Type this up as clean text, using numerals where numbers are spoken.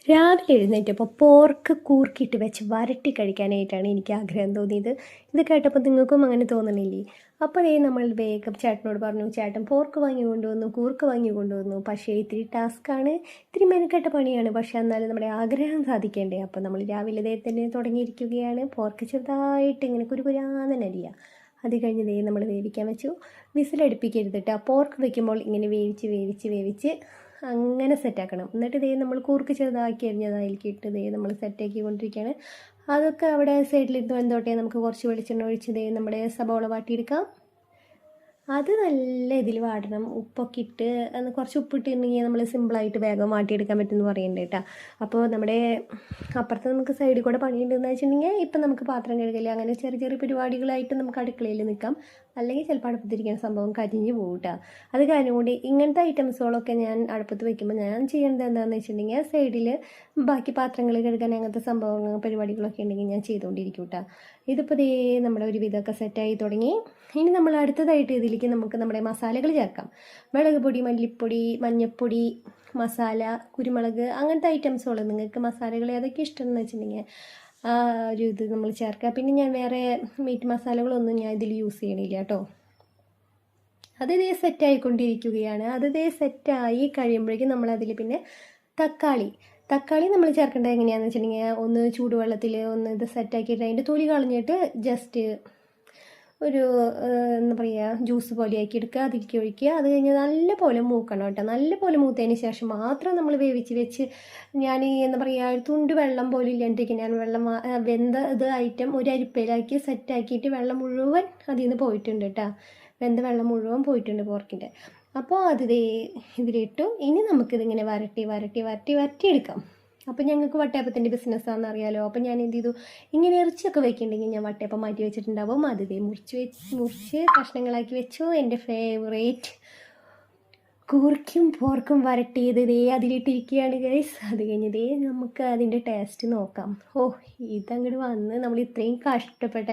രാവിലെ എഴുന്നേറ്റപ്പോൾ പോർക്ക് കൂർക്കിയിട്ട് വെച്ച് വരട്ടി കഴിക്കാനായിട്ടാണ് എനിക്ക് ആഗ്രഹം തോന്നിയത്. ഇത് കേട്ടപ്പോൾ നിങ്ങൾക്കും അങ്ങനെ തോന്നണില്ലേ? അപ്പോൾ നമ്മൾ വേഗം ചേട്ടനോട് പറഞ്ഞു, ചേട്ടൻ പോർക്ക് വാങ്ങി കൊണ്ടുവന്നു, കൂർക്ക് വാങ്ങി കൊണ്ടുവന്നു. പക്ഷേ ഇത്തിരി ടാസ്ക്കാണ്, ഇത്തിരി മെനക്കെട്ട പണിയാണ്. പക്ഷേ എന്നാലും നമ്മുടെ ആഗ്രഹം സാധിക്കേണ്ടേ? അപ്പോൾ നമ്മൾ രാവിലെ തന്നെ തുടങ്ങിയിരിക്കുകയാണ്. പോർക്ക് ചെറുതായിട്ട് ഇങ്ങനെ കുരുകുരാന്നരിയുക. അത് കഴിഞ്ഞ് നമ്മൾ വേവിക്കാൻ വെച്ചു. വിസിലടുപ്പിക്കരുത് കേട്ടോ. പോർക്ക് വെക്കുമ്പോൾ ഇങ്ങനെ വേവിച്ച് വേവിച്ച് വേവിച്ച് അങ്ങനെ സെറ്റാക്കണം. എന്നിട്ട് നമ്മൾ കൂർക്ക് ചെറുതാക്കി അരിഞ്ഞത് അതിലേക്ക് ഇട്ട് നമ്മൾ സെറ്റാക്കി കൊണ്ടിരിക്കുകയാണ്. അതൊക്കെ അവിടെ സൈഡിലിരുന്ന് വെന്തോട്ടെ. നമുക്ക് കുറച്ച് വെളിച്ചെണ്ണ ഒഴിച്ച് നമ്മുടെ സബോള വാട്ടിയെടുക്കാം. അത് നല്ല ഇതിൽ വാടണം. ഉപ്പൊക്കെ ഇട്ട് കുറച്ച് ഉപ്പിട്ടിട്ടുണ്ടെങ്കിൽ നമ്മൾ സിമ്പിളായിട്ട് വേഗം വാട്ടിയെടുക്കാൻ പറ്റുമെന്ന് പറയുന്നുണ്ട് കേട്ടോ. അപ്പോൾ നമ്മുടെ അപ്പുറത്ത് നമുക്ക് സൈഡിൽ കൂടെ പണിയുണ്ടെന്ന് വെച്ചിട്ടുണ്ടെങ്കിൽ ഇപ്പം നമുക്ക് പാത്രം കഴുകില്ല, അങ്ങനെ ചെറിയ ചെറിയ പരിപാടികളായിട്ട് നമുക്ക് അടുക്കളയിൽ നിൽക്കാം. അല്ലെങ്കിൽ ചിലപ്പോൾ അടുപ്പത്തിരിക്കുന്ന സംഭവം കരിഞ്ഞു പോകും കേട്ടോ. അത് കാരണം കൊണ്ട് ഇങ്ങനത്തെ ഐറ്റംസുകളൊക്കെ ഞാൻ അടുപ്പത്ത് വയ്ക്കുമ്പോൾ ഞാൻ ചെയ്യേണ്ടത് എന്താണെന്ന് വെച്ചിട്ടുണ്ടെങ്കിൽ സൈഡിൽ ബാക്കി പാത്രങ്ങൾ കഴുകാൻ അങ്ങനത്തെ സംഭവങ്ങൾ പരിപാടികളൊക്കെ ഉണ്ടെങ്കിൽ ഞാൻ ചെയ്തുകൊണ്ടിരിക്കും കേട്ടോ. ഇതിപ്പോൾ നമ്മുടെ ഒരു വിധമൊക്കെ സെറ്റായി തുടങ്ങി. ഇനി നമ്മൾ അടുത്തതായിട്ട് ഇതിലേക്ക് നമുക്ക് നമ്മുടെ മസാലകൾ ചേർക്കാം. മുളക് പൊടി, മല്ലിപ്പൊടി, മഞ്ഞൾപ്പൊടി, മസാല, കുരുമുളക്, അങ്ങനത്തെ ഐറ്റംസുകൾ നിങ്ങൾക്ക് മസാലകൾ ഏതൊക്കെ ഇഷ്ടമെന്ന് വെച്ചിട്ടുണ്ടെങ്കിൽ ഒരു ഇത് നമ്മൾ ചേർക്കുക. പിന്നെ ഞാൻ വേറെ മീറ്റ് മസാലകളൊന്നും ഞാൻ ഇതിൽ യൂസ് ചെയ്യണില്ല കേട്ടോ. അത് സെറ്റായിക്കൊണ്ടിരിക്കുകയാണ്. അത് സെറ്റായി കഴിയുമ്പോഴേക്കും നമ്മളതിൽ പിന്നെ തക്കാളി നമ്മൾ ചേർക്കേണ്ടത് എങ്ങനെയാണെന്ന് വെച്ചിട്ടുണ്ടെങ്കിൽ ഒന്ന് ചൂടുവെള്ളത്തിൽ ഒന്ന് ഇത് സെറ്റാക്കിയിട്ട് അതിൻ്റെ തൊലി കളഞ്ഞിട്ട് ജസ്റ്റ് ഒരു എന്താ പറയുക ജ്യൂസ് പോലെ ആക്കി എടുക്കുക, അതിലേക്ക് ഒഴിക്കുക. അത് കഴിഞ്ഞ് നല്ല പോലെ മൂക്കണം കേട്ടോ. നല്ല പോലെ മൂത്തതിന് ശേഷം മാത്രം നമ്മൾ വേവിച്ച് വെച്ച് ഞാൻ എന്താ പറയുക തുണ്ട് വെള്ളം പോലും ഇല്ലാണ്ടിരിക്കും. ഞാൻ വെള്ളം വെന്ത ഇത് ഐറ്റം ഒരു അരിപ്പയിലാക്കി സെറ്റാക്കിയിട്ട് വെള്ളം മുഴുവൻ അതിൽ നിന്ന് പോയിട്ടുണ്ട് കേട്ടോ. വെന്ത വെള്ളം മുഴുവൻ പോയിട്ടുണ്ട് പോർക്കിൻ്റെ. അപ്പോൾ അത് ഇതിലിട്ടു. ഇനി നമുക്കിതിങ്ങനെ വരട്ടിയെടുക്കാം. അപ്പോൾ ഞങ്ങൾക്ക് വട്ടയപ്പത്തിൻ്റെ ബിസിനസ്സാണെന്ന് അറിയാലോ. അപ്പോൾ ഞാൻ എന്ത് ചെയ്തു, ഇങ്ങനെ ഇറച്ചിയൊക്കെ വെക്കുന്നുണ്ടെങ്കിൽ ഞാൻ വട്ടയപ്പം മാറ്റി വെച്ചിട്ടുണ്ടാവും. അത് മുറിച്ച് കഷ്ണങ്ങളാക്കി വെച്ചു. എൻ്റെ ഫേവറേറ്റ് കൂർക്കും പോർക്കും വരട്ടിയത് അതിലിട്ടിരിക്കുകയാണ് ഗൈസ്. അത് കഴിഞ്ഞ് നമുക്ക് അതിൻ്റെ ടേസ്റ്റ് നോക്കാം. ഇതങ്ങോട്ട് വന്ന് നമ്മൾ ഇത്രയും കഷ്ടപ്പെട്ട